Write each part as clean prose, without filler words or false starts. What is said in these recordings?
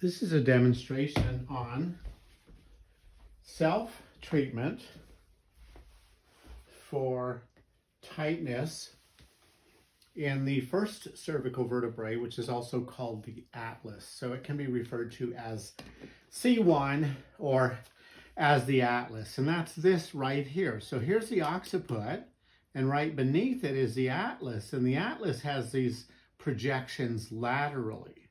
This is a demonstration on self-treatment for tightness in the first cervical vertebrae, which is also called the atlas. So it can be referred to as C1 or as the atlas, and that's this right here. So here's the occiput, and right beneath it is the atlas, and the atlas has these projections laterally,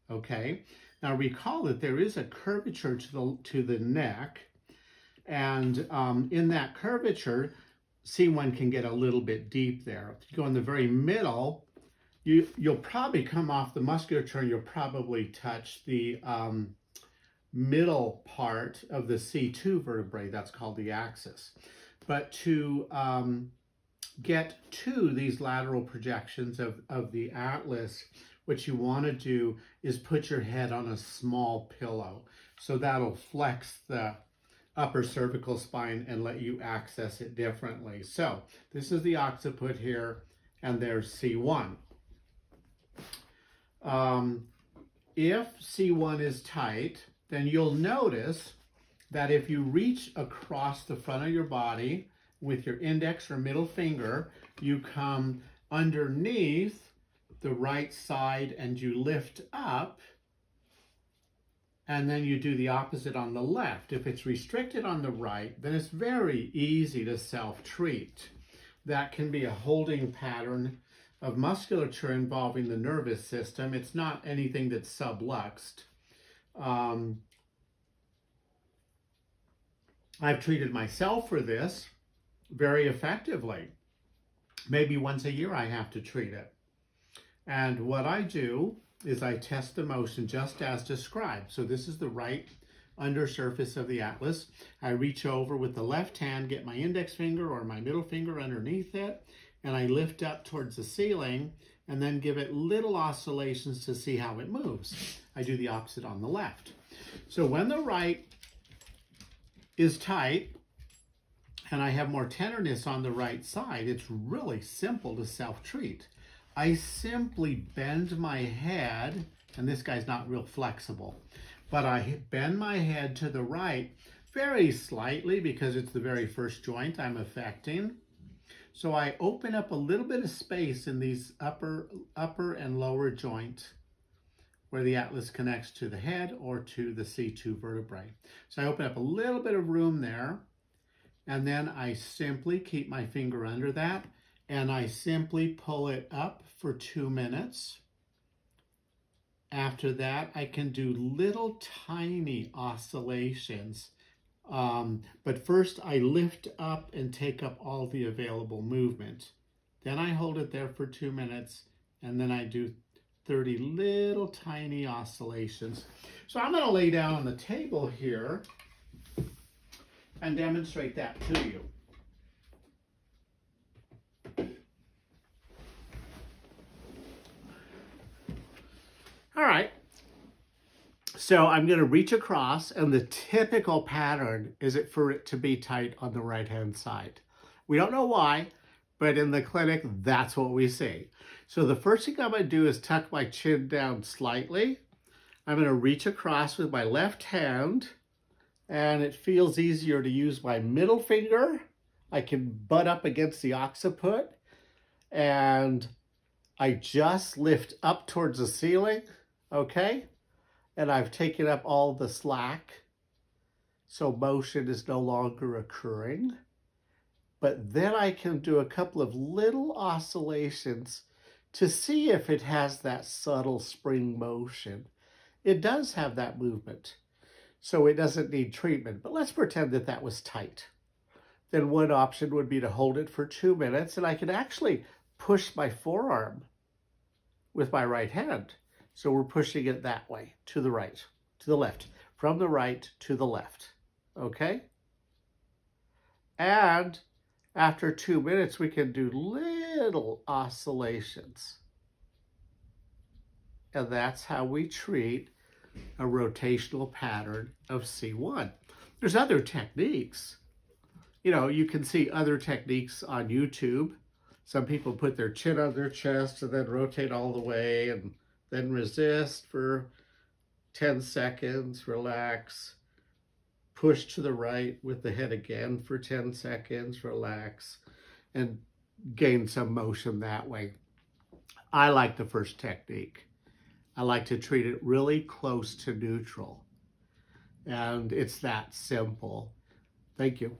okay? Now recall that there is a curvature to the neck, and in that curvature, C1 can get a little bit deep there. If you go in the very middle, you'll probably come off the musculature and you'll probably touch the middle part of the C2 vertebrae, that's called the axis. But to get to these lateral projections of the atlas, what you want to do is put your head on a small pillow. So that'll flex the upper cervical spine and let you access it differently. So this is the occiput here, and there's C1. If C1 is tight, then you'll notice that if you reach across the front of your body with your index or middle finger, you come underneath the right side and you lift up, and then you do the opposite on the left. If it's restricted on the right, then it's very easy to self-treat. That can be a holding pattern of musculature involving the nervous system. It's not anything that's subluxed. I've treated myself for this very effectively. Maybe once a year I have to treat it. And what I do is I test the motion just as described. So this is the right undersurface of the atlas. I reach over with the left hand, get my index finger or my middle finger underneath it, and I lift up towards the ceiling and then give it little oscillations to see how it moves. I do the opposite on the left. So when the right is tight and I have more tenderness on the right side, it's really simple to self-treat. I simply bend my head, and this guy's not real flexible, but I bend my head to the right very slightly because it's the very first joint I'm affecting. So I open up a little bit of space in these upper and lower joint where the atlas connects to the head or to the C2 vertebrae. So I open up a little bit of room there, and then I simply keep my finger under that, and I simply pull it up for 2 minutes. After that, I can do little tiny oscillations. But first I lift up and take up all the available movement. Then I hold it there for 2 minutes, and then I do 30 little tiny oscillations. So I'm going to lay down on the table here and demonstrate that to you. All right, so I'm going to reach across, and the typical pattern is for it to be tight on the right-hand side. We don't know why, but in the clinic, that's what we see. So the first thing I'm going to do is tuck my chin down slightly. I'm going to reach across with my left hand, and it feels easier to use my middle finger. I can butt up against the occiput, and I just lift up towards the ceiling. Okay, and I've taken up all the slack, so motion is no longer occurring. But then I can do a couple of little oscillations to see if it has that subtle spring motion. It does have that movement, so it doesn't need treatment. But let's pretend that that was tight. Then one option would be to hold it for 2 minutes, and I can actually push my forearm with my right hand. So we're pushing it that way, to the right, to the left, from the right to the left, okay? And after 2 minutes, we can do little oscillations. And that's how we treat a rotational pattern of C1. There's other techniques. You know, you can see other techniques on YouTube. Some people put their chin on their chest and then rotate all the way and then resist for 10 seconds, relax, push to the right with the head again for 10 seconds, relax, and gain some motion that way. I like the first technique. I like to treat it really close to neutral. And it's that simple. Thank you.